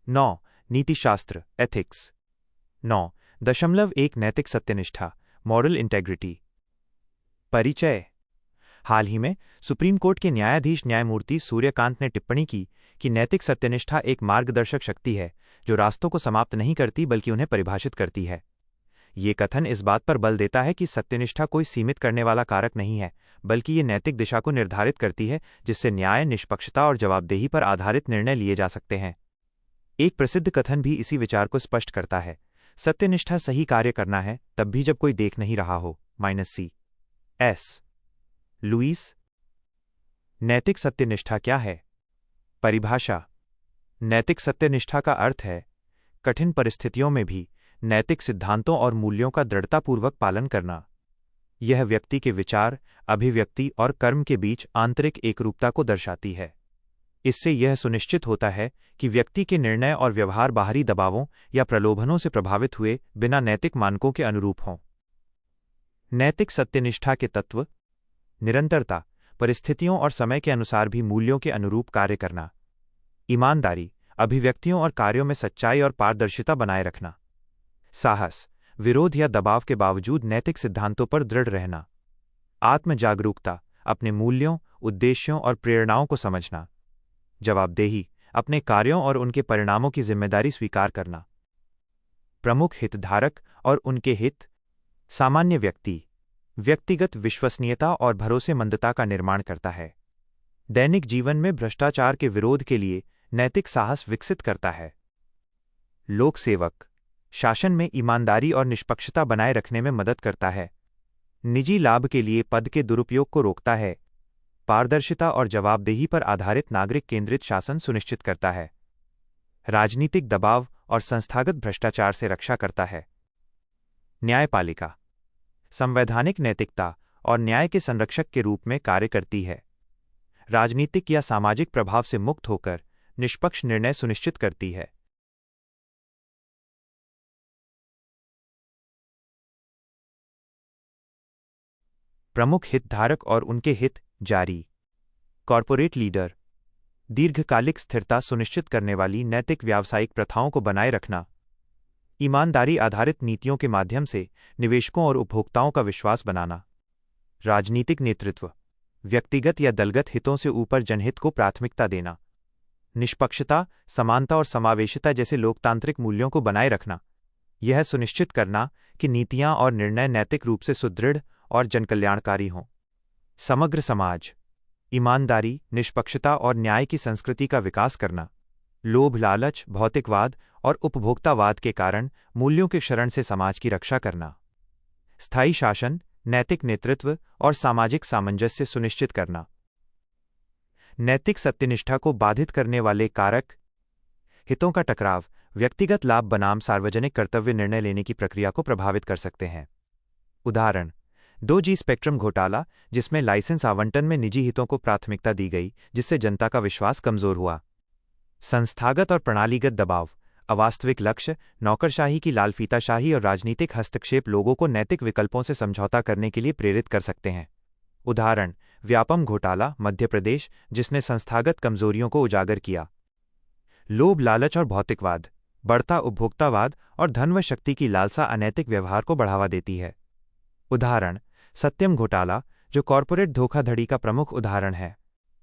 9. नीतिशास्त्र ethics. 9.1 नैतिक सत्यनिष्ठा moral integrity. परिचय. हाल ही में सुप्रीम कोर्ट के न्यायाधीश न्यायमूर्ति सूर्यकांत ने टिप्पणी की कि नैतिक सत्यनिष्ठा एक मार्गदर्शक शक्ति है जो रास्तों को समाप्त नहीं करती बल्कि उन्हें परिभाषित करती है. ये कथन इस बात पर बल देता है कि सत्यनिष्ठा कोई सीमित करने वाला कारक नहीं है, बल्कि ये नैतिक दिशा को निर्धारित करती है जिससे न्याय, निष्पक्षता और जवाबदेही पर आधारित निर्णय लिए जा सकते हैं. एक प्रसिद्ध कथन भी इसी विचार को स्पष्ट करता है. सत्यनिष्ठा सही कार्य करना है तब भी जब कोई देख नहीं रहा हो. C.S. लुईस. नैतिक सत्यनिष्ठा क्या है? परिभाषा. नैतिक सत्यनिष्ठा का अर्थ है कठिन परिस्थितियों में भी नैतिक सिद्धांतों और मूल्यों का दृढ़तापूर्वक पालन करना. यह व्यक्ति के विचार, अभिव्यक्ति और कर्म के बीच आंतरिक एकरूपता को दर्शाती है. इससे यह सुनिश्चित होता है कि व्यक्ति के निर्णय और व्यवहार बाहरी दबावों या प्रलोभनों से प्रभावित हुए बिना नैतिक मानकों के अनुरूप हों. नैतिक सत्यनिष्ठा के तत्व. निरंतरता, परिस्थितियों और समय के अनुसार भी मूल्यों के अनुरूप कार्य करना. ईमानदारी, अभिव्यक्तियों और कार्यों में सच्चाई और पारदर्शिता बनाए रखना. साहस, विरोध या दबाव के बावजूद नैतिक सिद्धांतों पर दृढ़ रहना. आत्म जागरूकता, अपने मूल्यों, उद्देश्यों और प्रेरणाओं को समझना. जवाबदेही, अपने कार्यों और उनके परिणामों की जिम्मेदारी स्वीकार करना. प्रमुख हितधारक और उनके हित. सामान्य व्यक्ति व्यक्तिगत विश्वसनीयता और भरोसेमंदता का निर्माण करता है. दैनिक जीवन में भ्रष्टाचार के विरोध के लिए नैतिक साहस विकसित करता है. लोक सेवक शासन में ईमानदारी और निष्पक्षता बनाए रखने में मदद करता है. निजी लाभ के लिए पद के दुरुपयोग को रोकता है. पारदर्शिता और जवाबदेही पर आधारित नागरिक केंद्रित शासन सुनिश्चित करता है. राजनीतिक दबाव और संस्थागत भ्रष्टाचार से रक्षा करता है. न्यायपालिका संवैधानिक नैतिकता और न्याय के संरक्षक के रूप में कार्य करती है. राजनीतिक या सामाजिक प्रभाव से मुक्त होकर निष्पक्ष निर्णय सुनिश्चित करती है. प्रमुख हितधारक और उनके हित. जारी कॉर्पोरेट लीडर दीर्घकालिक स्थिरता सुनिश्चित करने वाली नैतिक व्यावसायिक प्रथाओं को बनाए रखना. ईमानदारी आधारित नीतियों के माध्यम से निवेशकों और उपभोक्ताओं का विश्वास बनाना. राजनीतिक नेतृत्व व्यक्तिगत या दलगत हितों से ऊपर जनहित को प्राथमिकता देना. निष्पक्षता, समानता और समावेशिता जैसे लोकतांत्रिक मूल्यों को बनाए रखना. यह सुनिश्चित करना कि नीतियां और निर्णय नैतिक रूप से सुदृढ़ और जनकल्याणकारी हों. समग्र समाज ईमानदारी, निष्पक्षता और न्याय की संस्कृति का विकास करना. लोभ, लालच, भौतिकवाद और उपभोक्तावाद के कारण मूल्यों के क्षरण से समाज की रक्षा करना. स्थायी शासन, नैतिक नेतृत्व और सामाजिक सामंजस्य सुनिश्चित करना. नैतिक सत्यनिष्ठा को बाधित करने वाले कारक. हितों का टकराव व्यक्तिगत लाभ बनाम सार्वजनिक कर्तव्य निर्णय लेने की प्रक्रिया को प्रभावित कर सकते हैं. उदाहरण 2G स्पेक्ट्रम घोटाला, जिसमें लाइसेंस आवंटन में निजी हितों को प्राथमिकता दी गई जिससे जनता का विश्वास कमजोर हुआ. संस्थागत और प्रणालीगत दबाव अवास्तविक लक्ष्य, नौकरशाही की लालफीताशाही और राजनीतिक हस्तक्षेप लोगों को नैतिक विकल्पों से समझौता करने के लिए प्रेरित कर सकते हैं. उदाहरण व्यापम घोटाला, मध्य प्रदेश, जिसने संस्थागत कमजोरियों को उजागर किया. लोभ, लालच और भौतिकवाद बढ़ता उपभोक्तावाद और धन व शक्ति की लालसा अनैतिक व्यवहार को बढ़ावा देती है. उदाहरण सत्यम घोटाला, जो कॉर्पोरेट धोखाधड़ी का प्रमुख उदाहरण है.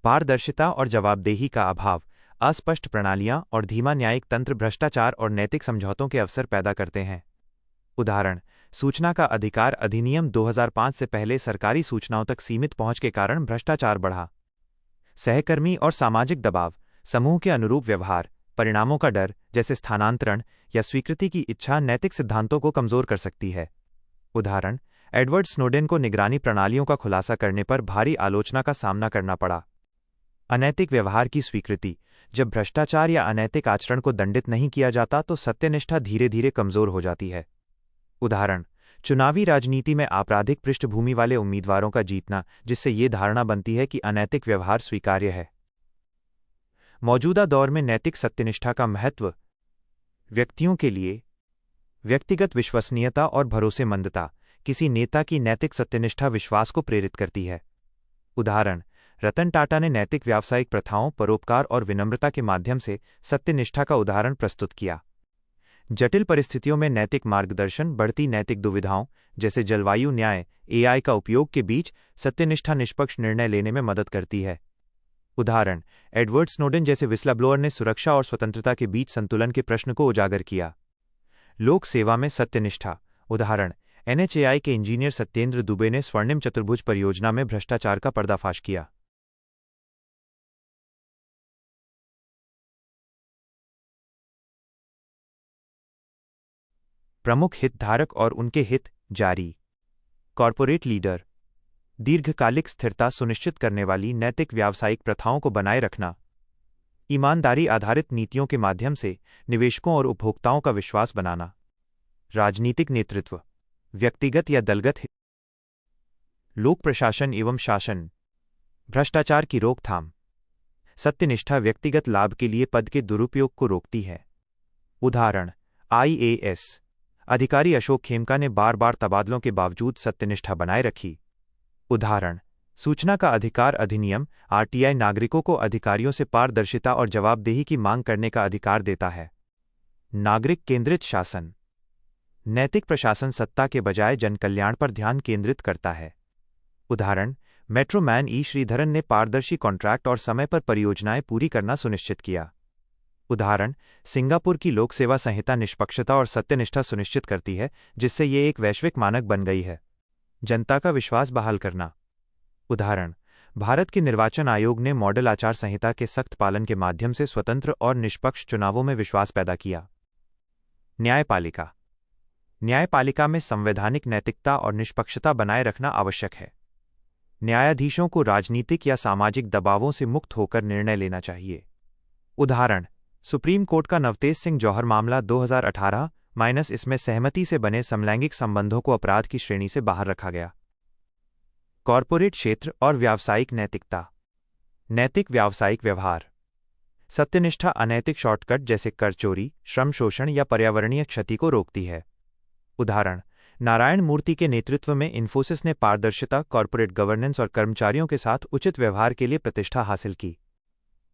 पारदर्शिता और जवाबदेही का अभाव, अस्पष्ट प्रणालियां और धीमा न्यायिक तंत्र भ्रष्टाचार और नैतिक समझौतों के अवसर पैदा करते हैं. उदाहरण सूचना का अधिकार अधिनियम 2005 से पहले सरकारी सूचनाओं तक सीमित पहुंच के कारण भ्रष्टाचार बढ़ा. सहकर्मी और सामाजिक दबाव, समूह के अनुरूप व्यवहार, परिणामों का डर जैसे स्थानांतरण या स्वीकृति की इच्छा नैतिक सिद्धांतों को कमजोर कर सकती है. उदाहरण एडवर्ड स्नोडेन को निगरानी प्रणालियों का खुलासा करने पर भारी आलोचना का सामना करना पड़ा. अनैतिक व्यवहार की स्वीकृति, जब भ्रष्टाचार या अनैतिक आचरण को दंडित नहीं किया जाता तो सत्यनिष्ठा धीरे धीरे कमजोर हो जाती है. उदाहरण चुनावी राजनीति में आपराधिक पृष्ठभूमि वाले उम्मीदवारों का जीतना, जिससे ये धारणा बनती है कि अनैतिक व्यवहार स्वीकार्य है. मौजूदा दौर में नैतिक सत्यनिष्ठा का महत्व. व्यक्तियों के लिए व्यक्तिगत विश्वसनीयता और भरोसेमंदता. किसी नेता की नैतिक सत्यनिष्ठा विश्वास को प्रेरित करती है. उदाहरण रतन टाटा ने नैतिक व्यावसायिक प्रथाओं, परोपकार और विनम्रता के माध्यम से सत्यनिष्ठा का उदाहरण प्रस्तुत किया। जटिल परिस्थितियों में नैतिक मार्गदर्शन, बढ़ती नैतिक दुविधाओं जैसे जलवायु न्याय, एआई का उपयोग के बीच सत्यनिष्ठा निष्पक्ष निर्णय लेने में मदद करती है। उदाहरण: एडवर्ड स्नोडेन जैसे विस्लब्लोअर ने सुरक्षा और स्वतंत्रता के बीच संतुलन के प्रश्न को उजागर किया। लोक सेवा में सत्यनिष्ठा। उदाहरण: एनएचएआई के इंजीनियर सत्येंद्र दुबे ने स्वर्णिम चतुर्भुज परियोजना में भ्रष्टाचार का पर्दाफाश किया। प्रमुख हितधारक और उनके हित जारी। Corporate leader. दीर्घकालिक स्थिरता सुनिश्चित करने वाली नैतिक व्यावसायिक प्रथाओं को बनाए रखना। ईमानदारी आधारित नीतियों के माध्यम से निवेशकों और उपभोक्ताओं का विश्वास बनाना। राजनीतिक नेतृत्व। व्यक्तिगत या दलगत हित। लोक प्रशासन एवं शासन। भ्रष्टाचार की रोकथाम। सत्यनिष्ठा व्यक्तिगत लाभ के लिए पद के दुरुपयोग को रोकती है। उदाहरण: आईएएस अधिकारी अशोक खेमका ने बार बार तबादलों के बावजूद सत्यनिष्ठा बनाए रखी। उदाहरण: सूचना का अधिकार अधिनियम आरटीआई नागरिकों को अधिकारियों से पारदर्शिता और जवाबदेही की मांग करने का अधिकार देता है। नागरिक केंद्रित शासन। नैतिक प्रशासन सत्ता के बजाय जनकल्याण पर ध्यान केंद्रित करता है। उदाहरण: मेट्रो मैन ई श्रीधरन ने पारदर्शी कॉन्ट्रैक्ट और समय पर परियोजनाएं पूरी करना सुनिश्चित किया। उदाहरण: सिंगापुर की लोक सेवा संहिता निष्पक्षता और सत्यनिष्ठा सुनिश्चित करती है, जिससे ये एक वैश्विक मानक बन गई है। जनता का विश्वास बहाल करना। उदाहरण: भारत के निर्वाचन आयोग ने मॉडल आचार संहिता के सख्त पालन के माध्यम से स्वतंत्र और निष्पक्ष चुनावों में विश्वास पैदा किया। न्यायपालिका। न्यायपालिका में संवैधानिक नैतिकता और निष्पक्षता बनाए रखना आवश्यक है। न्यायाधीशों को राजनीतिक या सामाजिक दबावों से मुक्त होकर निर्णय लेना चाहिए। उदाहरण: सुप्रीम कोर्ट का नवतेज सिंह जौहर मामला 2018 इसमें सहमति से बने समलैंगिक संबंधों को अपराध की श्रेणी से बाहर रखा गया। कॉर्पोरेट क्षेत्र और व्यावसायिक नैतिकता। नैतिक व्यावसायिक व्यवहार। सत्यनिष्ठा अनैतिक शॉर्टकट जैसे कर चोरी, श्रम शोषण या पर्यावरणीय क्षति को रोकती है। उदाहरण: नारायण मूर्ति के नेतृत्व में इन्फोसिस ने पारदर्शिता, कॉर्पोरेट गवर्नेंस और कर्मचारियों के साथ उचित व्यवहार के लिए प्रतिष्ठा हासिल की।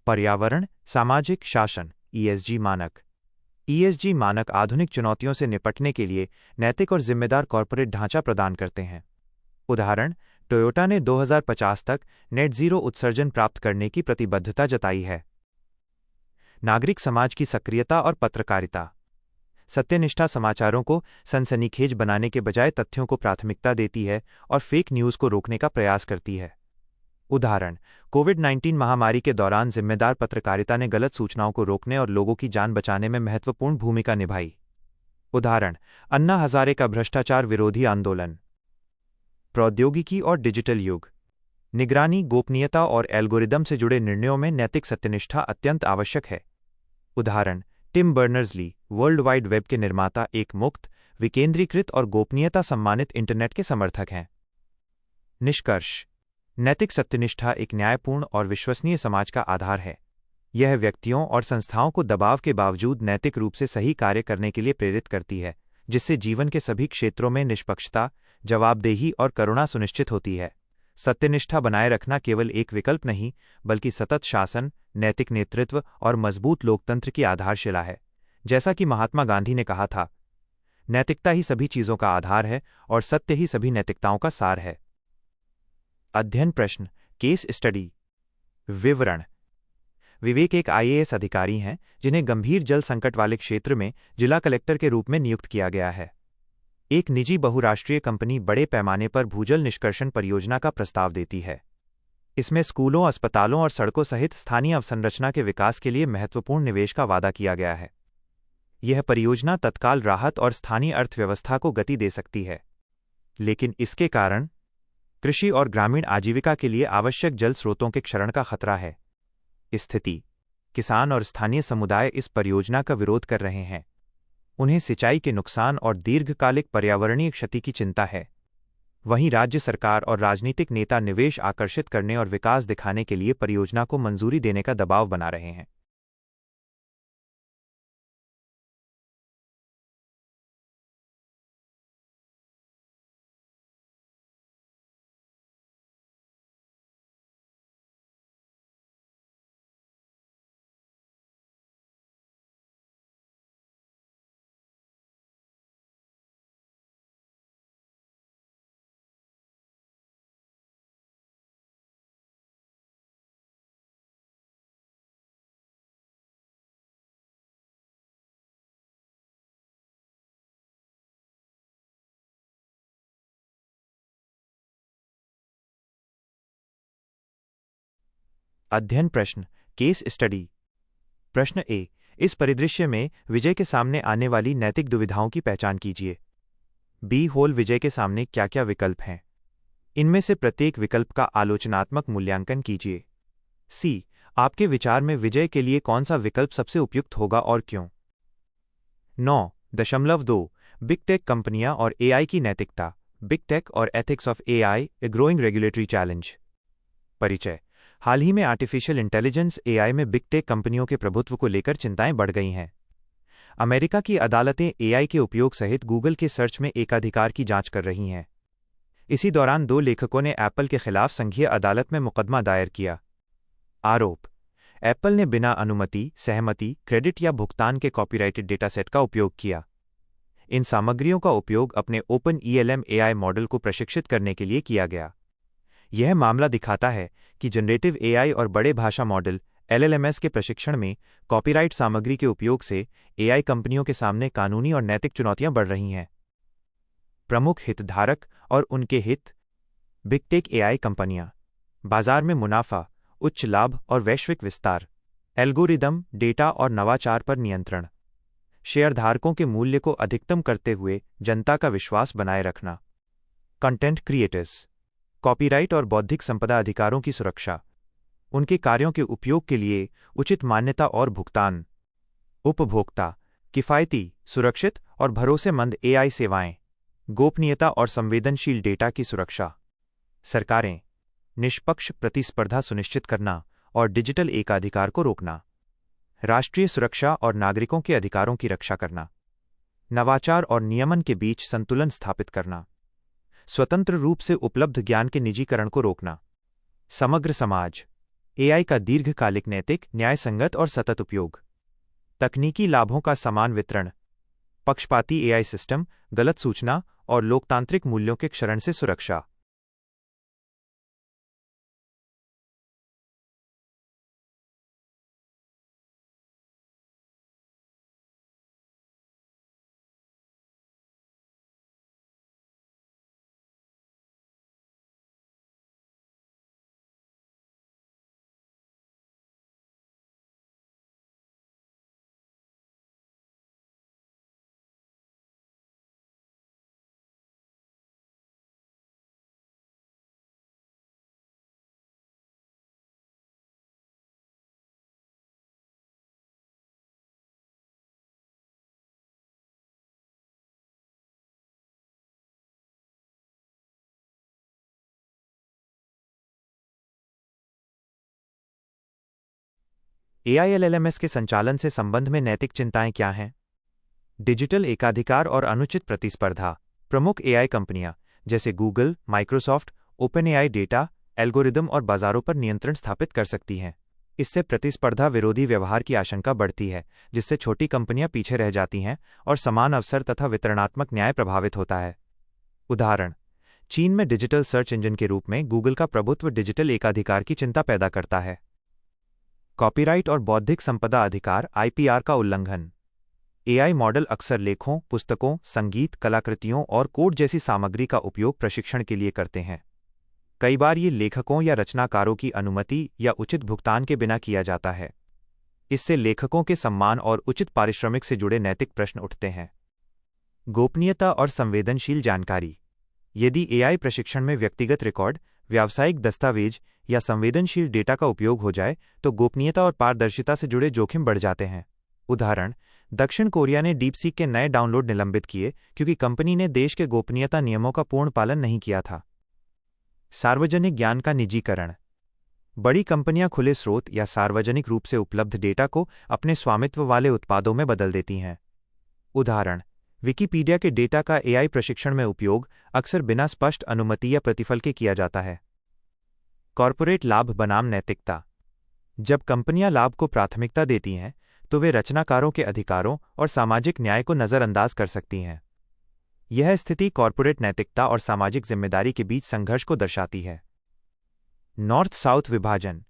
पर्यावरण सामाजिक शासन ईएसजी मानक। ईएसजी मानक आधुनिक चुनौतियों से निपटने के लिए नैतिक और जिम्मेदार कॉर्पोरेट ढांचा प्रदान करते हैं। उदाहरण: टोयोटा ने 2050 तक नेट जीरो उत्सर्जन प्राप्त करने की प्रतिबद्धता जताई है। नागरिक समाज की सक्रियता और पत्रकारिता। सत्यनिष्ठा समाचारों को सनसनीखेज बनाने के बजाय तथ्यों को प्राथमिकता देती है और फेक न्यूज़ को रोकने का प्रयास करती है। उदाहरण: कोविड-19 महामारी के दौरान जिम्मेदार पत्रकारिता ने गलत सूचनाओं को रोकने और लोगों की जान बचाने में महत्वपूर्ण भूमिका निभाई। उदाहरण: अन्ना हजारे का भ्रष्टाचार विरोधी आंदोलन। प्रौद्योगिकी और डिजिटल युग। निगरानी, गोपनीयता और एल्गोरिदम से जुड़े निर्णयों में नैतिक सत्यनिष्ठा अत्यंत आवश्यक है। उदाहरण: Tim Berners Lee, world wide web के निर्माता, एक मुक्त, विकेंद्रीकृत और गोपनीयता सम्मानित इंटरनेट के समर्थक हैं। निष्कर्ष: नैतिक सत्यनिष्ठा एक न्यायपूर्ण और विश्वसनीय समाज का आधार है। यह व्यक्तियों और संस्थाओं को दबाव के बावजूद नैतिक रूप से सही कार्य करने के लिए प्रेरित करती है, जिससे जीवन के सभी क्षेत्रों में निष्पक्षता, जवाबदेही और करुणा सुनिश्चित होती है। सत्यनिष्ठा बनाए रखना केवल एक विकल्प नहीं, बल्कि सतत शासन, नैतिक नेतृत्व और मजबूत लोकतंत्र की आधारशिला है। जैसा कि महात्मा गांधी ने कहा था, नैतिकता ही सभी चीजों का आधार है और सत्य ही सभी नैतिकताओं का सार है। अध्ययन प्रश्न, केस स्टडी। विवरण: विवेक एक आईएएस अधिकारी हैं जिन्हें गंभीर जल संकट वाले क्षेत्र में जिला कलेक्टर के रूप में नियुक्त किया गया है। एक निजी बहुराष्ट्रीय कंपनी बड़े पैमाने पर भूजल निष्कर्षण परियोजना का प्रस्ताव देती है। इसमें स्कूलों, अस्पतालों और सड़कों सहित स्थानीय अवसंरचना के विकास के लिए महत्वपूर्ण निवेश का वादा किया गया है। यह परियोजना तत्काल राहत और स्थानीय अर्थव्यवस्था को गति दे सकती है, लेकिन इसके कारण कृषि और ग्रामीण आजीविका के लिए आवश्यक जल स्रोतों के क्षरण का खतरा है। स्थिति: किसान और स्थानीय समुदाय इस परियोजना का विरोध कर रहे हैं। उन्हें सिंचाई के नुकसान और दीर्घकालिक पर्यावरणीय क्षति की चिंता है। वहीं राज्य सरकार और राजनीतिक नेता निवेश आकर्षित करने और विकास दिखाने के लिए परियोजना को मंजूरी देने का दबाव बना रहे हैं। अध्ययन प्रश्न, केस स्टडी। प्रश्न ए, इस परिदृश्य में विजय के सामने आने वाली नैतिक दुविधाओं की पहचान कीजिए। बी होल विजय के सामने क्या क्या विकल्प हैं? इनमें से प्रत्येक विकल्प का आलोचनात्मक मूल्यांकन कीजिए। सी, आपके विचार में विजय के लिए कौन सा विकल्प सबसे उपयुक्त होगा और क्यों? 9.2 बिग टेक कंपनियां और एआई की नैतिकता, बिग टेक और ethics of AI, a growing regulatory challenge. परिचय। हाल ही में आर्टिफिशियल इंटेलिजेंस एआई में बिग टेक कंपनियों के प्रभुत्व को लेकर चिंताएं बढ़ गई हैं। अमेरिका की अदालतें एआई के उपयोग सहित गूगल के सर्च में एकाधिकार की जांच कर रही हैं। इसी दौरान 2 लेखकों ने एप्पल के खिलाफ संघीय अदालत में मुकदमा दायर किया। आरोप, एप्पल ने बिना अनुमति, सहमति, क्रेडिट या भुगतान के कॉपीराइटेड डेटासेट का उपयोग किया। इन सामग्रियों का उपयोग अपने ओपन ईएलएम एआई मॉडल को प्रशिक्षित करने के लिए किया गया। यह मामला दिखाता है कि जनरेटिव एआई और बड़े भाषा मॉडल एलएलएमएस के प्रशिक्षण में कॉपीराइट सामग्री के उपयोग से एआई कंपनियों के सामने कानूनी और नैतिक चुनौतियां बढ़ रही हैं। प्रमुख हितधारक और उनके हित। बिग टेक एआई कंपनियां। बाजार में मुनाफा, उच्च लाभ और वैश्विक विस्तार। एल्गोरिदम, डेटा और नवाचार पर नियंत्रण। शेयरधारकों के मूल्य को अधिकतम करते हुए जनता का विश्वास बनाए रखना। Content creators. कॉपीराइट और बौद्धिक संपदा अधिकारों की सुरक्षा। उनके कार्यों के उपयोग के लिए उचित मान्यता और भुगतान। उपभोक्ता। किफायती, सुरक्षित और भरोसेमंद एआई सेवाएं। गोपनीयता और संवेदनशील डेटा की सुरक्षा। सरकारें। निष्पक्ष प्रतिस्पर्धा सुनिश्चित करना और डिजिटल एकाधिकार को रोकना। राष्ट्रीय सुरक्षा और नागरिकों के अधिकारों की रक्षा करना। नवाचार और नियमन के बीच संतुलन स्थापित करना। स्वतंत्र रूप से उपलब्ध ज्ञान के निजीकरण को रोकना। समग्र समाज। एआई का दीर्घकालिक नैतिक, न्यायसंगत और सतत उपयोग। तकनीकी लाभों का समान वितरण। पक्षपाती एआई सिस्टम, गलत सूचना और लोकतांत्रिक मूल्यों के क्षरण से सुरक्षा। एआई एलएलएमएस के संचालन से संबंध में नैतिक चिंताएं क्या हैं? डिजिटल एकाधिकार और अनुचित प्रतिस्पर्धा। प्रमुख एआई कंपनियां जैसे Google, Microsoft, OpenAI data, algorithm और बाजारों पर नियंत्रण स्थापित कर सकती हैं। इससे प्रतिस्पर्धा विरोधी व्यवहार की आशंका बढ़ती है, जिससे छोटी कंपनियां पीछे रह जाती हैं और समान अवसर तथा वितरणात्मक न्याय प्रभावित होता है। उदाहरण, चीन में डिजिटल सर्च इंजन के रूप में गूगल का प्रभुत्व डिजिटल एकाधिकार की चिंता पैदा करता है। कॉपीराइट और बौद्धिक संपदा अधिकार आईपीआर का उल्लंघन। एआई मॉडल अक्सर लेखों, पुस्तकों, संगीत, कलाकृतियों और कोड जैसी सामग्री का उपयोग प्रशिक्षण के लिए करते हैं। कई बार ये लेखकों या रचनाकारों की अनुमति या उचित भुगतान के बिना किया जाता है। इससे लेखकों के सम्मान और उचित पारिश्रमिक से जुड़े नैतिक प्रश्न उठते हैं। गोपनीयता और संवेदनशील जानकारी। यदि एआई प्रशिक्षण में व्यक्तिगत रिकॉर्ड, व्यावसायिक दस्तावेज या संवेदनशील डेटा का उपयोग हो जाए तो गोपनीयता और पारदर्शिता से जुड़े जोखिम बढ़ जाते हैं। उदाहरण, दक्षिण कोरिया ने डीपसीक के नए डाउनलोड निलंबित किए क्योंकि कंपनी ने देश के गोपनीयता नियमों का पूर्ण पालन नहीं किया था। सार्वजनिक ज्ञान का निजीकरण। बड़ी कंपनियां खुले स्रोत या सार्वजनिक रूप से उपलब्ध डेटा को अपने स्वामित्व वाले उत्पादों में बदल देती हैं। उदाहरण, विकिपीडिया के डेटा का एआई प्रशिक्षण में उपयोग अक्सर बिना स्पष्ट अनुमति या प्रतिफल के किया जाता है। कॉर्पोरेट लाभ बनाम नैतिकता। जब कंपनियां लाभ को प्राथमिकता देती हैं तो वे रचनाकारों के अधिकारों और सामाजिक न्याय को नज़रअंदाज कर सकती हैं। यह स्थिति कॉर्पोरेट नैतिकता और सामाजिक जिम्मेदारी के बीच संघर्ष को दर्शाती है। नॉर्थ साउथ विभाजन।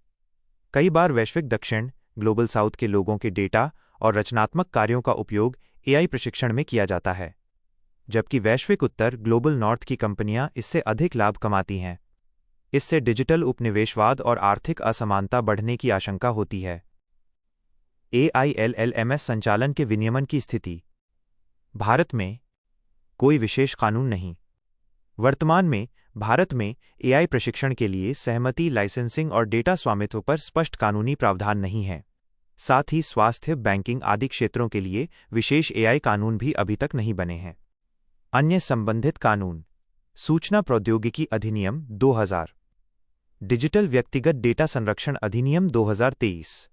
कई बार वैश्विक दक्षिण, ग्लोबल साउथ के लोगों के डेटा और रचनात्मक कार्यों का उपयोग एआई प्रशिक्षण में किया जाता है, जबकि वैश्विक उत्तर, ग्लोबल नॉर्थ की कंपनियां इससे अधिक लाभ कमाती हैं। इससे डिजिटल उपनिवेशवाद और आर्थिक असमानता बढ़ने की आशंका होती है। AILLMS संचालन के विनियमन की स्थिति। भारत में कोई विशेष कानून नहीं। वर्तमान में भारत में AI प्रशिक्षण के लिए सहमति, लाइसेंसिंग और डेटा स्वामित्व पर स्पष्ट कानूनी प्रावधान नहीं है। साथ ही स्वास्थ्य, बैंकिंग आदि क्षेत्रों के लिए विशेष AI कानून भी अभी तक नहीं बने हैं। अन्य संबंधित कानून: सूचना प्रौद्योगिकी अधिनियम 2000, डिजिटल व्यक्तिगत डेटा संरक्षण अधिनियम 2023,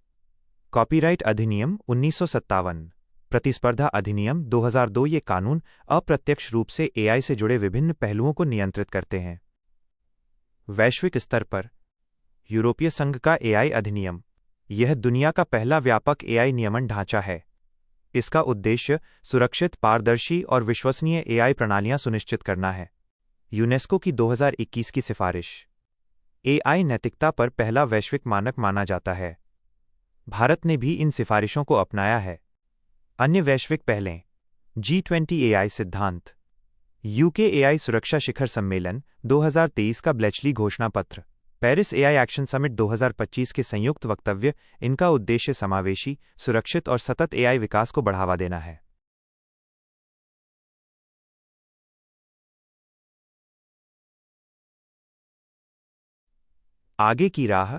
कॉपीराइट अधिनियम 1957, प्रतिस्पर्धा अधिनियम 2002। ये कानून अप्रत्यक्ष रूप से AI से जुड़े विभिन्न पहलुओं को नियंत्रित करते हैं। वैश्विक स्तर पर यूरोपीय संघ का AI अधिनियम। यह दुनिया का पहला व्यापक AI नियमन ढांचा है। इसका उद्देश्य सुरक्षित, पारदर्शी और विश्वसनीय AI प्रणालियां सुनिश्चित करना है। यूनेस्को की 2021 की सिफारिश AI नैतिकता पर पहला वैश्विक मानक माना जाता है। भारत ने भी इन सिफारिशों को अपनाया है। अन्य वैश्विक पहलें: G20 AI सिद्धांत, UK AI सुरक्षा शिखर सम्मेलन 2023 का ब्लेचली घोषणा पत्र, पेरिस AI एक्शन समिट 2025 के संयुक्त वक्तव्य। इनका उद्देश्य समावेशी, सुरक्षित और सतत AI विकास को बढ़ावा देना है। आगे की राह: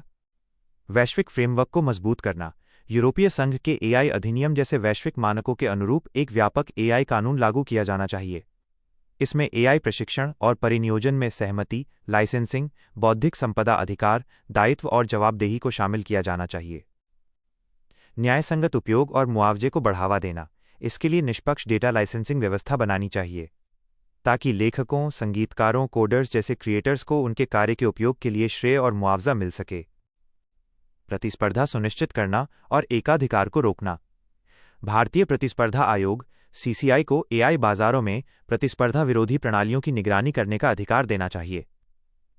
वैश्विक फ्रेमवर्क को मजबूत करना। यूरोपीय संघ के AI अधिनियम जैसे वैश्विक मानकों के अनुरूप एक व्यापक AI कानून लागू किया जाना चाहिए। इसमें AI प्रशिक्षण और परिनियोजन में सहमति, लाइसेंसिंग, बौद्धिक संपदा अधिकार, दायित्व और जवाबदेही को शामिल किया जाना चाहिए। न्यायसंगत उपयोग और मुआवजे को बढ़ावा देना। इसके लिए निष्पक्ष डेटा लाइसेंसिंग व्यवस्था बनानी चाहिए, ताकि लेखकों, संगीतकारों, कोडर्स जैसे क्रिएटर्स को उनके कार्य के उपयोग के लिए श्रेय और मुआवजा मिल सके। प्रतिस्पर्धा सुनिश्चित करना और एकाधिकार को रोकना। भारतीय प्रतिस्पर्धा आयोग CCI को AI बाजारों में प्रतिस्पर्धा विरोधी प्रणालियों की निगरानी करने का अधिकार देना चाहिए।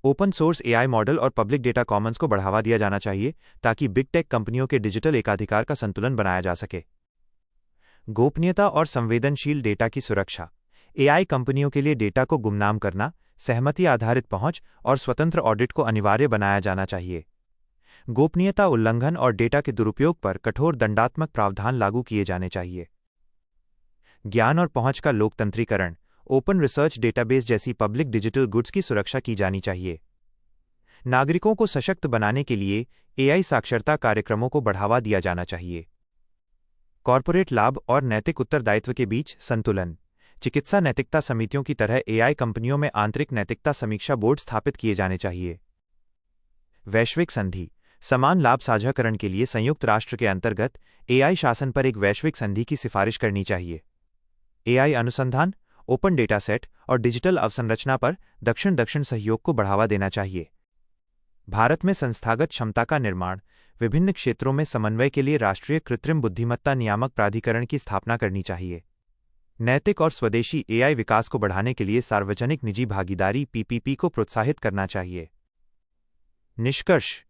ओपन सोर्स AI मॉडल और पब्लिक डेटा कॉमन्स को बढ़ावा दिया जाना चाहिए, ताकि बिग टेक कंपनियों के डिजिटल एकाधिकार का संतुलन बनाया जा सके। गोपनीयता और संवेदनशील डेटा की सुरक्षा। AI कंपनियों के लिए डेटा को गुमनाम करना, सहमति आधारित पहुंच और स्वतंत्र ऑडिट को अनिवार्य बनाया जाना चाहिए। गोपनीयता उल्लंघन और डेटा के दुरुपयोग पर कठोर दंडात्मक प्रावधान लागू किए जाने चाहिए। ज्ञान और पहुंच का लोकतंत्रीकरण। ओपन रिसर्च डेटाबेस जैसी पब्लिक डिजिटल गुड्स की सुरक्षा की जानी चाहिए। नागरिकों को सशक्त बनाने के लिए AI साक्षरता कार्यक्रमों को बढ़ावा दिया जाना चाहिए। कॉर्पोरेट लाभ और नैतिक उत्तरदायित्व के बीच संतुलन। चिकित्सा नैतिकता समितियों की तरह AI कंपनियों में आंतरिक नैतिकता समीक्षा बोर्ड स्थापित किए जाने चाहिए। वैश्विक संधि। समान लाभ साझाकरण के लिए संयुक्त राष्ट्र के अंतर्गत AI शासन पर एक वैश्विक संधि की सिफारिश करनी चाहिए। AI अनुसंधान, ओपन डेटा सेट और डिजिटल अवसंरचना पर दक्षिण-दक्षिण सहयोग को बढ़ावा देना चाहिए। भारत में संस्थागत क्षमता का निर्माण। विभिन्न क्षेत्रों में समन्वय के लिए राष्ट्रीय कृत्रिम बुद्धिमत्ता नियामक प्राधिकरण की स्थापना करनी चाहिए। नैतिक और स्वदेशी AI विकास को बढ़ाने के लिए सार्वजनिक निजी भागीदारी PPP को प्रोत्साहित करना चाहिए। निष्कर्ष: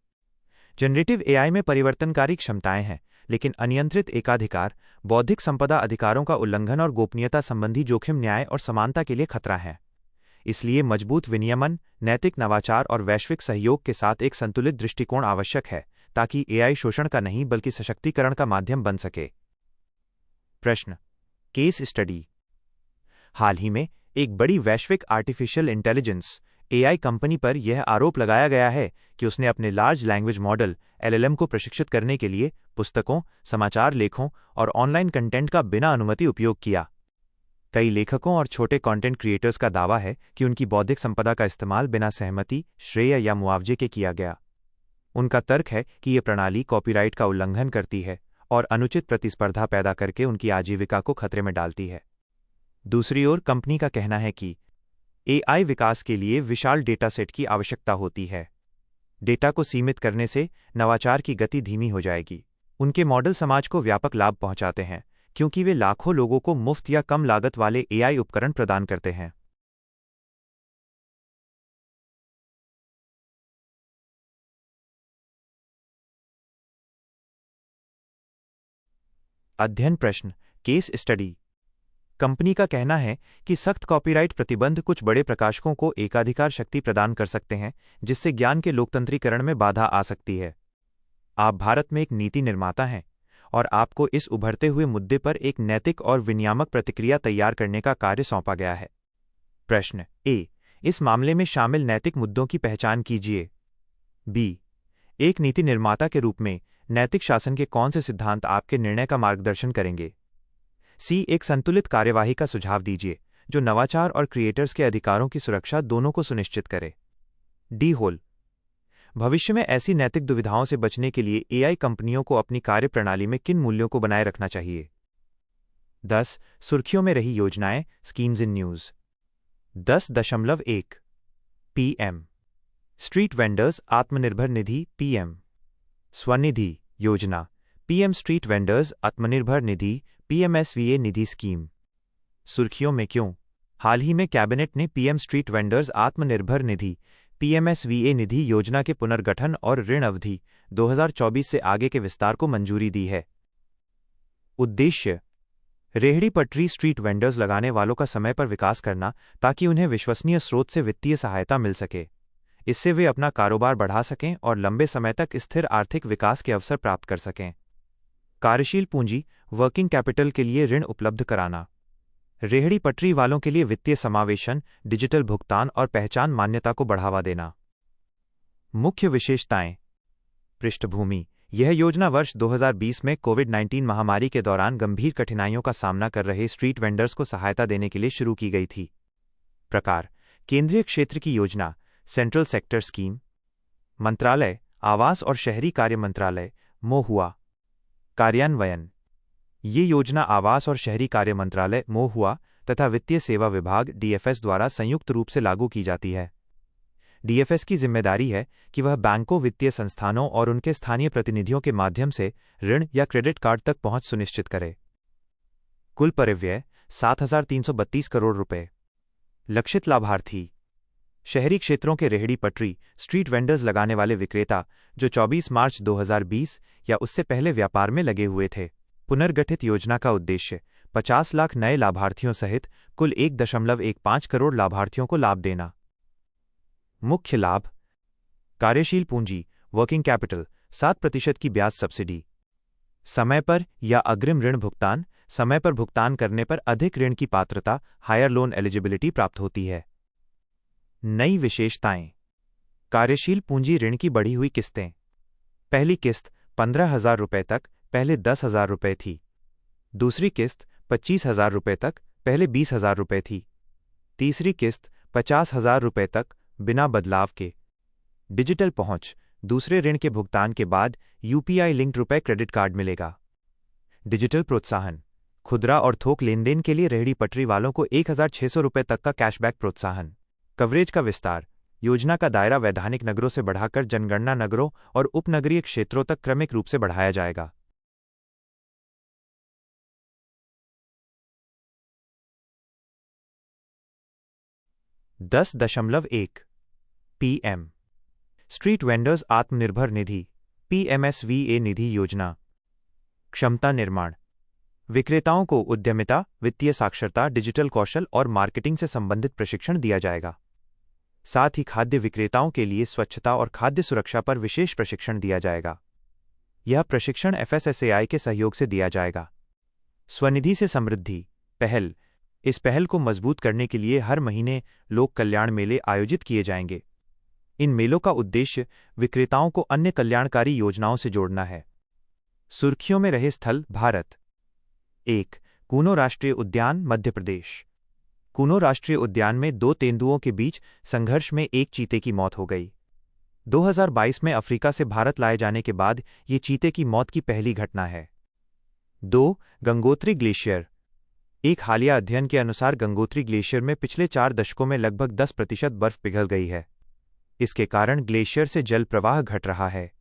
जनरेटिव AI में परिवर्तनकारी क्षमताएं हैं, लेकिन अनियंत्रित एकाधिकार, बौद्धिक संपदा अधिकारों का उल्लंघन और गोपनीयता संबंधी जोखिम न्याय और समानता के लिए खतरा है। इसलिए मजबूत विनियमन, नैतिक नवाचार और वैश्विक सहयोग के साथ एक संतुलित दृष्टिकोण आवश्यक है, ताकि AI शोषण का नहीं बल्कि सशक्तिकरण का माध्यम बन सके। प्रश्न: केस स्टडी। हाल ही में एक बड़ी वैश्विक आर्टिफिशियल इंटेलिजेंस AI कंपनी पर यह आरोप लगाया गया है कि उसने अपने लार्ज लैंग्वेज मॉडल LLM को प्रशिक्षित करने के लिए पुस्तकों, समाचार लेखों और ऑनलाइन कंटेंट का बिना अनुमति उपयोग किया। कई लेखकों और छोटे कंटेंट क्रिएटर्स का दावा है कि उनकी बौद्धिक संपदा का इस्तेमाल बिना सहमति, श्रेय या मुआवजे के किया गया। उनका तर्क है कि यह प्रणाली कॉपीराइट का उल्लंघन करती है और अनुचित प्रतिस्पर्धा पैदा करके उनकी आजीविका को खतरे में डालती है। दूसरी ओर कंपनी का कहना है कि AI विकास के लिए विशाल डेटा सेट की आवश्यकता होती है। डेटा को सीमित करने से नवाचार की गति धीमी हो जाएगी। उनके मॉडल समाज को व्यापक लाभ पहुंचाते हैं, क्योंकि वे लाखों लोगों को मुफ्त या कम लागत वाले AI उपकरण प्रदान करते हैं। अध्ययन प्रश्न: केस स्टडी। कंपनी का कहना है कि सख्त कॉपीराइट प्रतिबंध कुछ बड़े प्रकाशकों को एकाधिकार शक्ति प्रदान कर सकते हैं, जिससे ज्ञान के लोकतंत्रीकरण में बाधा आ सकती है। आप भारत में एक नीति निर्माता हैं और आपको इस उभरते हुए मुद्दे पर एक नैतिक और विनियामक प्रतिक्रिया तैयार करने का कार्य सौंपा गया है। प्रश्न ए, इस मामले में शामिल नैतिक मुद्दों की पहचान कीजिए। बी, एक नीति निर्माता के रूप में नैतिक शासन के कौन से सिद्धांत आपके निर्णय का मार्गदर्शन करेंगे। सी, एक संतुलित कार्यवाही का सुझाव दीजिए जो नवाचार और क्रिएटर्स के अधिकारों की सुरक्षा दोनों को सुनिश्चित करे। डी होल, भविष्य में ऐसी नैतिक दुविधाओं से बचने के लिए एआई कंपनियों को अपनी कार्यप्रणाली में किन मूल्यों को बनाए रखना चाहिए। 10 सुर्खियों में रही योजनाएं, schemes in news. 10.1 PM street vendors Atmanirbhar Nidhi PM Svanidhi योजना, PM street vendors Atmanirbhar Nidhi पीएमएसवीए निधि स्कीम। सुर्खियों में क्यों? हाल ही में कैबिनेट ने PM street vendors Atmanirbhar Nidhi पीएमएसवीए निधि योजना के पुनर्गठन और ऋण अवधि 2024 से आगे के विस्तार को मंजूरी दी है। उद्देश्य, रेहड़ी पटरी स्ट्रीट वेंडर्स लगाने वालों का समय पर विकास करना ताकि उन्हें विश्वसनीय स्रोत से वित्तीय सहायता मिल सके। इससे वे अपना कारोबार बढ़ा सकें और लंबे समय तक स्थिर आर्थिक विकास के अवसर प्राप्त कर सकें। कार्यशील पूंजी, वर्किंग कैपिटल के लिए ऋण उपलब्ध कराना। रेहड़ी पटरी वालों के लिए वित्तीय समावेशन, डिजिटल भुगतान और पहचान मान्यता को बढ़ावा देना। मुख्य विशेषताएं। पृष्ठभूमि, यह योजना वर्ष 2020 में कोविड-19 महामारी के दौरान गंभीर कठिनाइयों का सामना कर रहे स्ट्रीट वेंडर्स को सहायता देने के लिए शुरू की गई थी। प्रकार, केंद्रीय क्षेत्र की योजना, सेंट्रल सेक्टर स्कीम। मंत्रालय, आवास और शहरी कार्य मंत्रालय, मोहुआ। कार्यान्वयन, ये योजना आवास और शहरी कार्य मंत्रालय, मोहुआ तथा वित्तीय सेवा विभाग, डीएफएस द्वारा संयुक्त रूप से लागू की जाती है। डीएफएस की जिम्मेदारी है कि वह बैंकों, वित्तीय संस्थानों और उनके स्थानीय प्रतिनिधियों के माध्यम से ऋण या क्रेडिट कार्ड तक पहुंच सुनिश्चित करे। कुल परिव्यय 7,332 करोड़ रुपए। लक्षित लाभार्थी, शहरी क्षेत्रों के रेहड़ी पटरी स्ट्रीट वेंडर्स लगाने वाले विक्रेता जो 24 मार्च 2020 या उससे पहले व्यापार में लगे हुए थे। पुनर्गठित योजना का उद्देश्य 50 लाख नए लाभार्थियों सहित कुल 1.15 करोड़ लाभार्थियों को लाभ देना। मुख्य लाभ, कार्यशील पूंजी, वर्किंग कैपिटल, 7% की ब्याज सब्सिडी, समय पर या अग्रिम ऋण भुगतान, समय पर भुगतान करने पर अधिक ऋण की पात्रता, हायर लोन एलिजिबिलिटी प्राप्त होती है। नई विशेषताएं। कार्यशील पूंजी ऋण की बढ़ी हुई किस्तें। पहली किस्त 15,000 रुपये तक, पहले 10,000 रुपये थी। दूसरी किस्त 25,000 रुपये तक, पहले 20,000 रुपये थी। तीसरी किस्त 50,000 रुपये तक, बिना बदलाव के। डिजिटल पहुंच, दूसरे ऋण के भुगतान के बाद यूपीआई लिंक्ड रुपये क्रेडिट कार्ड मिलेगा। डिजिटल प्रोत्साहन, खुदरा और थोक लेनदेन के लिए रेहड़ी पटरी वालों को 1,600 रुपये तक का कैशबैक प्रोत्साहन। कवरेज का विस्तार, योजना का दायरा वैधानिक नगरों से बढ़ाकर जनगणना नगरों और उपनगरीय क्षेत्रों तक क्रमिक रूप से बढ़ाया जाएगा। $10.1 PM street vendors Atmanirbhar Nidhi पीएमएसवीए निधि योजना। क्षमता निर्माण, विक्रेताओं को उद्यमिता, वित्तीय साक्षरता, डिजिटल कौशल और मार्केटिंग से संबंधित प्रशिक्षण दिया जाएगा। साथ ही खाद्य विक्रेताओं के लिए स्वच्छता और खाद्य सुरक्षा पर विशेष प्रशिक्षण दिया जाएगा। यह प्रशिक्षण एफएसएसएआई के सहयोग से दिया जाएगा। स्वनिधि से समृद्धि पहल, इस पहल को मजबूत करने के लिए हर महीने लोक कल्याण मेले आयोजित किए जाएंगे। इन मेलों का उद्देश्य विक्रेताओं को अन्य कल्याणकारी योजनाओं से जोड़ना है। सुर्खियों में रहे स्थल, भारत। 1 कूनो राष्ट्रीय उद्यान, मध्य प्रदेश। कूनो राष्ट्रीय उद्यान में 2 तेंदुओं के बीच संघर्ष में एक चीते की मौत हो गई। 2022 में अफ्रीका से भारत लाए जाने के बाद ये चीते की मौत की पहली घटना है। 2 गंगोत्री ग्लेशियर। एक हालिया अध्ययन के अनुसार गंगोत्री ग्लेशियर में पिछले 4 दशकों में लगभग 10% बर्फ पिघल गई है। इसके कारण ग्लेशियर से जल प्रवाह घट रहा है।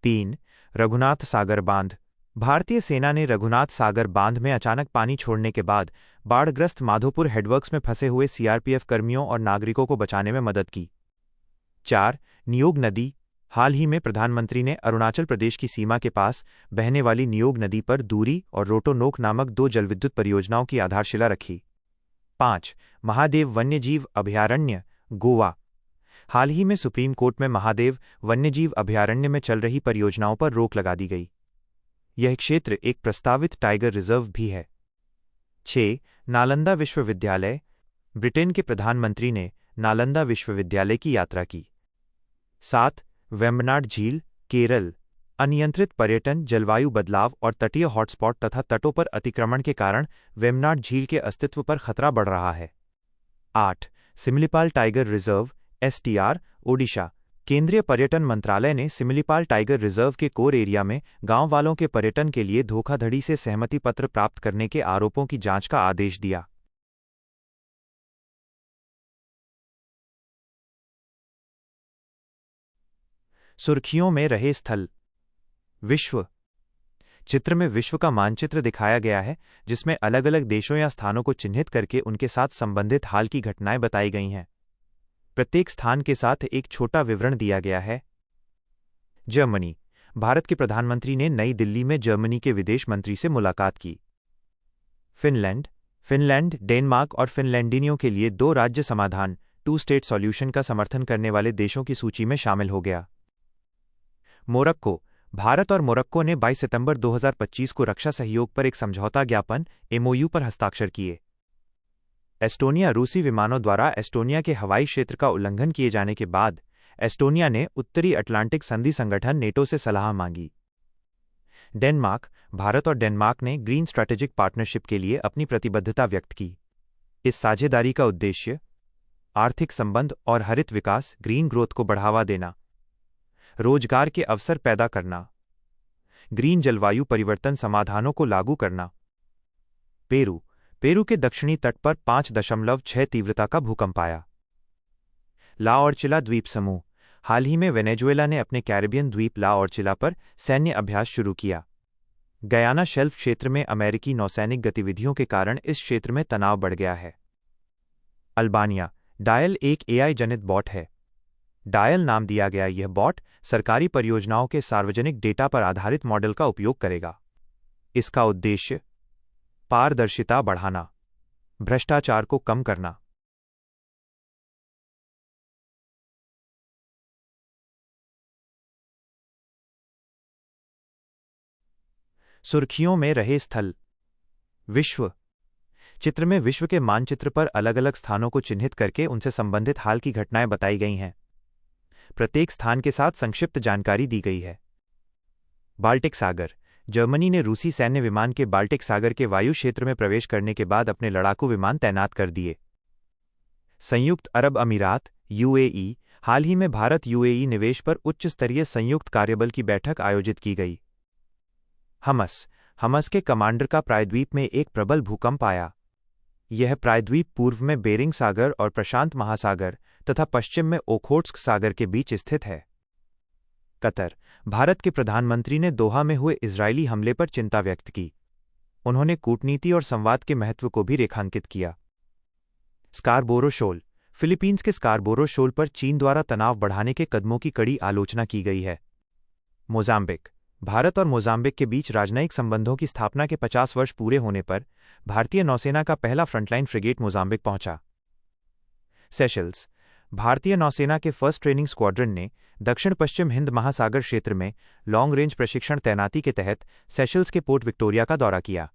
3 रघुनाथ सागर बांध। भारतीय सेना ने रघुनाथ सागर बांध में अचानक पानी छोड़ने के बाद बाढ़ग्रस्त माधोपुर हेडवर्क्स में फंसे हुए सीआरपीएफ कर्मियों और नागरिकों को बचाने में मदद की। 4 नियोग नदी, हाल ही में प्रधानमंत्री ने अरुणाचल प्रदेश की सीमा के पास बहने वाली नियोग नदी पर दूरी और रोटोनोक नामक 2 जलविद्युत परियोजनाओं की आधारशिला रखी। 5. महादेव वन्यजीव अभयारण्य, गोवा। हाल ही में सुप्रीम कोर्ट में महादेव वन्यजीव अभयारण्य में चल रही परियोजनाओं पर रोक लगा दी गई। यह क्षेत्र एक प्रस्तावित टाइगर रिजर्व भी है। 6. नालंदा विश्वविद्यालय। ब्रिटेन के प्रधानमंत्री ने नालंदा विश्वविद्यालय की यात्रा की। 7. वेम्बनाड झील, केरल। अनियंत्रित पर्यटन, जलवायु बदलाव और तटीय हॉटस्पॉट तथा तटों पर अतिक्रमण के कारण वेम्बनाड झील के अस्तित्व पर खतरा बढ़ रहा है। 8. Similipal tiger reserve, STR, Odisha. केंद्रीय पर्यटन मंत्रालय ने सिमलीपाल टाइगर रिजर्व के कोर एरिया में गांव वालों के पर्यटन के लिए धोखाधड़ी से सहमति पत्र प्राप्त करने के आरोपों की जांच का आदेश दिया। सुर्खियों में रहे स्थल। विश्व चित्र में विश्व का मानचित्र दिखाया गया है, जिसमें अलग अलग देशों या स्थानों को चिन्हित करके उनके साथ संबंधित हाल की घटनाएं बताई गई हैं। प्रत्येक स्थान के साथ एक छोटा विवरण दिया गया है। जर्मनी। भारत के प्रधानमंत्री ने नई दिल्ली में जर्मनी के विदेश मंत्री से मुलाकात की। फिनलैंड डेनमार्क और फिनलैंडिनियों के लिए 2 राज्य समाधान 2 स्टेट सॉल्यूशन का समर्थन करने वाले देशों की सूची में शामिल हो गया। मोरक्को। भारत और मोरक्को ने 22 सितंबर 2025 को रक्षा सहयोग पर एक समझौता ज्ञापन MOU पर हस्ताक्षर किए। एस्टोनिया। रूसी विमानों द्वारा एस्टोनिया के हवाई क्षेत्र का उल्लंघन किए जाने के बाद एस्टोनिया ने उत्तरी अटलांटिक संधि संगठन नेटो से सलाह मांगी। डेनमार्क। भारत और डेनमार्क ने ग्रीन स्ट्रैटेजिक पार्टनरशिप के लिए अपनी प्रतिबद्धता व्यक्त की। इस साझेदारी का उद्देश्य आर्थिक संबंध और हरित विकास, ग्रीन ग्रोथ को बढ़ावा देना, रोजगार के अवसर पैदा करना, ग्रीन जलवायु परिवर्तन समाधानों को लागू करना। पेरू के दक्षिणी तट पर 5.6 तीव्रता का भूकंप आया। ला ओर्चिला द्वीप समूह। हाल ही में वेनेजुएला ने अपने कैरिबियन द्वीप ला ओर्चिला पर सैन्य अभ्यास शुरू किया। गयाना शेल्फ क्षेत्र में अमेरिकी नौसैनिक गतिविधियों के कारण इस क्षेत्र में तनाव बढ़ गया है। अल्बानिया। डायल एक AI जनित बॉट है। डायल नाम दिया गया यह बॉट सरकारी परियोजनाओं के सार्वजनिक डेटा पर आधारित मॉडल का उपयोग करेगा। इसका उद्देश्य पारदर्शिता बढ़ाना, भ्रष्टाचार को कम करना। सुर्खियों में रहे स्थल। विश्व चित्र में विश्व के मानचित्र पर अलग अलग स्थानों को चिन्हित करके उनसे संबंधित हाल की घटनाएं बताई गई हैं। प्रत्येक स्थान के साथ संक्षिप्त जानकारी दी गई है। बाल्टिक सागर। जर्मनी ने रूसी सैन्य विमान के बाल्टिक सागर के वायु क्षेत्र में प्रवेश करने के बाद अपने लड़ाकू विमान तैनात कर दिए। संयुक्त अरब अमीरात UAE। हाल ही में भारत UAE निवेश पर उच्च स्तरीय संयुक्त कार्यबल की बैठक आयोजित की गई। हमस के कमांडर का प्रायद्वीप में एक प्रबल भूकंप आया। यह प्रायद्वीप पूर्व में बेरिंग सागर और प्रशांत महासागर तथा पश्चिम में ओखोट्स्क सागर के बीच स्थित है। कतर। भारत के प्रधानमंत्री ने दोहा में हुए इजरायली हमले पर चिंता व्यक्त की। उन्होंने कूटनीति और संवाद के महत्व को भी रेखांकित किया। Scarborough Shoal. फिलीपींस के स्कारबोरो शोल पर चीन द्वारा तनाव बढ़ाने के कदमों की कड़ी आलोचना की गई है। मोजाम्बिक। भारत और मोजाम्बिक के बीच राजनयिक संबंधों की स्थापना के 50 वर्ष पूरे होने पर भारतीय नौसेना का पहला फ्रंटलाइन फ्रिगेट मोजाम्बिक पहुंचा। सेशल्स। भारतीय नौसेना के फर्स्ट ट्रेनिंग स्क्वाड्रन ने दक्षिण पश्चिम हिंद महासागर क्षेत्र में लॉन्ग रेंज प्रशिक्षण तैनाती के तहत सेशल्स के पोर्ट विक्टोरिया का दौरा किया।